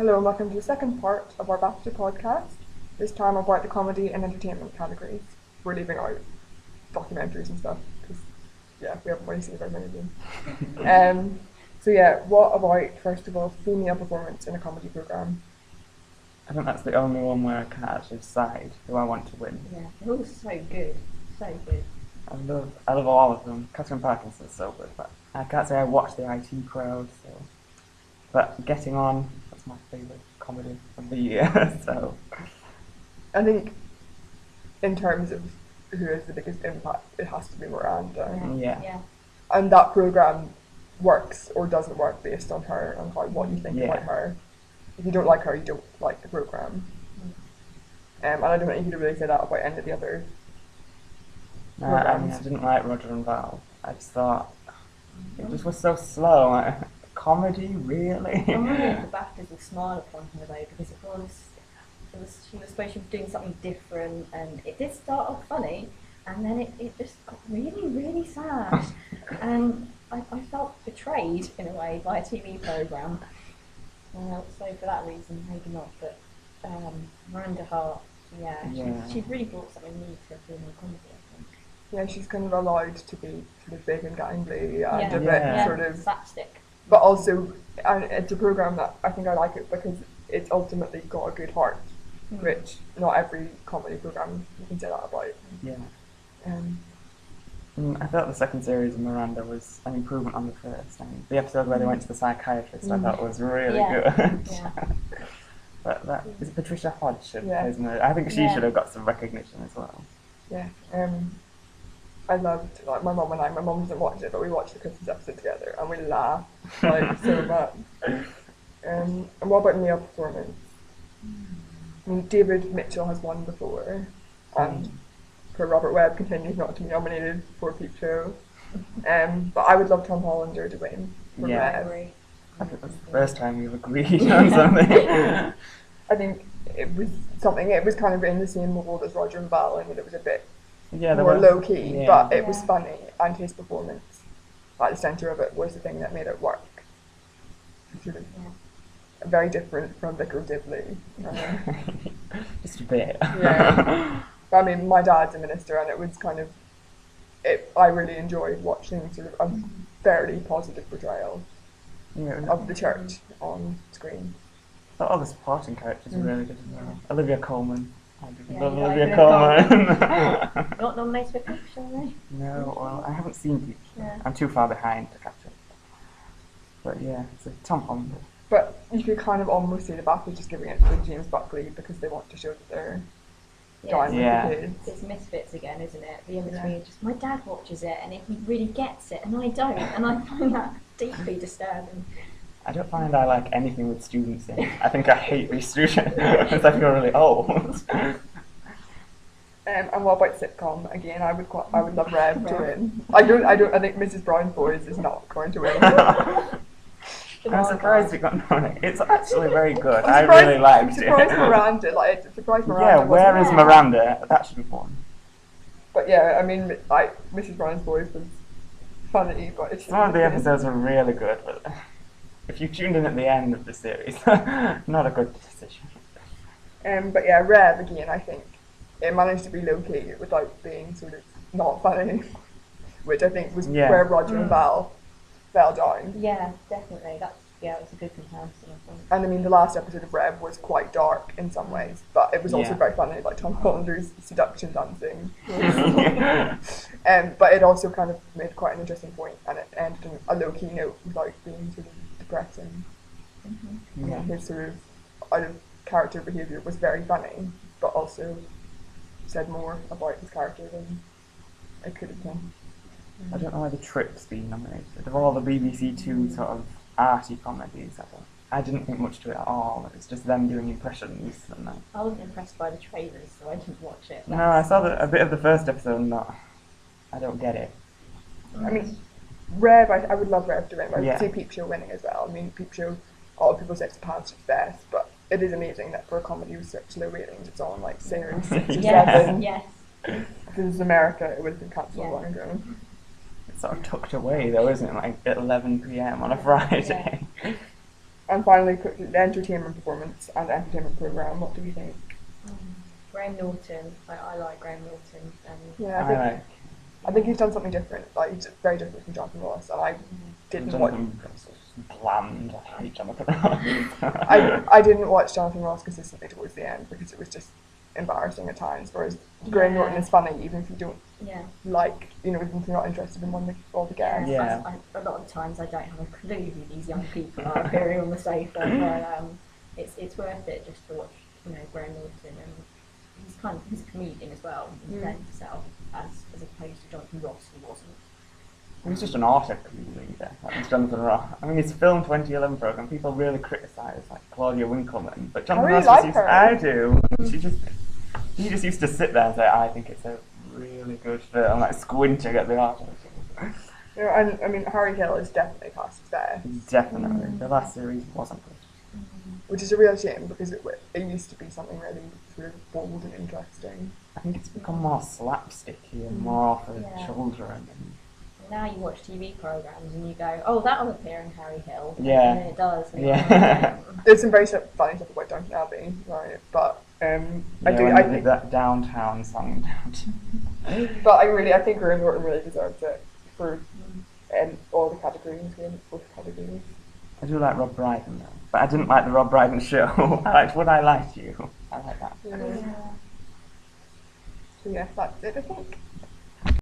Hello and welcome to the second part of our BAFTA podcast. This time about the comedy and entertainment categories. We're leaving out documentaries and stuff because, we haven't really seen very many of them. What about, first of all, female performance in a comedy programme? I think that's the only one where I can actually decide who I want to win. Yeah, they're all so good. So good. I love all of them. Catherine Parkinson's so good, but I can't say I watched the IT Crowd, so. But Getting On, that's my favourite comedy of the year, so. I think, in terms of who has the biggest impact, it has to be Miranda. Yeah. And that programme works or doesn't work based on her and what you think about her. If you don't like her, you don't like the programme. And I don't think you could really say that about any of the other I didn't like Roger and Val. I just thought it just was so slow. Like, comedy, really? I wonder if the BAFTAs will smile upon her though, because she was supposed to be doing something different, and it did start off funny, and then it just got really, really sad, and I felt betrayed in a way by a TV programme. So for that reason, maybe not. But Miranda Hart, she really brought something new to female comedy, I think. Yeah, she's kind of allowed to be sort of big and gangly and a bit sort of slapstick. But also, it's a programme that I think I like it because it's ultimately got a good heart, which not every comedy programme you can say that about. Yeah. Um, I thought the second series of Miranda was an improvement on the first. The episode where they went to the psychiatrist I thought was really good. Yeah. But is it Patricia Hodge? Yeah. I think she should have got some recognition as well. Yeah. I loved, like, my mum and I. My mum doesn't watch it, but we watched the Christmas episode together and we laughed so much. And what about male performance? I mean, David Mitchell has won before, and Robert Webb continues not to be nominated for Peep Show. But I would love Tom Hollander to win for Rev. I think that's the first time we've agreed on something. I think it was kind of in the same mold as Roger and Val, and it was a bit more low key, but it was funny, and his performance at the centre of it was the thing that made it work. Sort of very different from Vicar Dibley. Just a bit. Yeah. I mean, my dad's a minister, and it was kind of I really enjoyed watching sort of a fairly positive portrayal of the church on screen. I thought all the supporting characters were really good as well. Olivia Colman. I love Olivia Colman. Not nominated for Peep Show, are they? No, well, I haven't seen Peep Show. Yeah. I'm too far behind to catch up. But yeah, so Tom Hollander. But you could kind of almost see the BAFTA just giving it to James Buckley because they want to show that they're dying with the kids. It's Misfits again, isn't it? The in-between, just my dad watches it and he really gets it and I don't, and I find that deeply disturbing. I don't find I like anything with students in it. I think I hate these students because I feel really old. And what about sitcom? Again, I would love Rev to win. I think Mrs. Brown's Boys is not going to win. I'm surprised it got nominated. It's actually very good. I really liked it. Miranda, Yeah, where is Miranda? That should have won. But yeah, I mean, like, Mrs. Brown's Boys was funny, but some of the episodes were really good, but if you tuned in at the end of the series, not a good decision. But yeah, Rev again, I think it managed to be low key without being sort of not funny, which I think was where Roger and Val fell down. Yeah, definitely. It was a good comparison, I think. And I mean, the last episode of Rev was quite dark in some ways, but it was also very funny, like Tom Hollander's seduction dancing. But it also kind of made quite an interesting point, and it ended on a low key note without being sort of depressing. Mm-hmm. His sort of out of character behaviour was very funny, but also said more about his character than it could have done. I don't know why The Trip's been nominated. Of all the BBC Two sort of arty comedies, I didn't think much to it at all. It's just them doing impressions. And that. I wasn't impressed by the trailers, so I didn't watch it. No, I saw a bit of the first episode and I don't get it. I mean, Rev, I would love Rev to win, but I would say Peep Show winning as well. I mean, Peep Show, a lot of people say it's past its best, but it is amazing that for a comedy with such low ratings, it's on like series 6 or 7. Yes. If this was America, it would have been cancelled long ago. It's sort of tucked away though, isn't it? Like at 11 PM on a Friday. And finally, quickly, the entertainment performance and entertainment programme. What do we think? Graham Norton. I like Graham Norton. Yeah, I think he's done something different. Like he's very different from Jonathan Ross, and I didn't watch. Bland. I hate Jonathan Ross. I didn't watch Jonathan Ross consistently towards the end because it was just embarrassing at times. Whereas Graham Norton is funny, even if you don't like, you know, even if you're not interested in all the guests. Yeah. A lot of the times I don't have a clue who these young people are appearing on the sofa, but it's worth it just to watch, you know, Graham Norton, and he's a comedian as well. He lends himself as opposed to Jonathan Ross, who wasn't. He's just an artist leader. That was Jonathan Ross. I mean, his film 2011 program, people really criticise, like Claudia Winkleman, but Jonathan Ross like her. I do. He just used to sit there and say, I think it's a really good film, like squinting at the artist. You know, and I mean, Harry Hill is definitely past his best. Definitely. The last series wasn't good. Which is a real shame because it used to be something really sort of bold and interesting. I think it's become more slapsticky and more for children. And now you watch TV programmes and you go, oh, that'll appear in Harry Hill. Yeah. And then it does. There's some very funny stuff about Downton Abbey, right? But I think that downtown song. But I think Graham Norton really deserves it for all the categories. Both categories. I do like Rob Brydon though, but I didn't like the Rob Brydon show. I liked Would I Lie to You. I like that. So yeah, that's it, I think.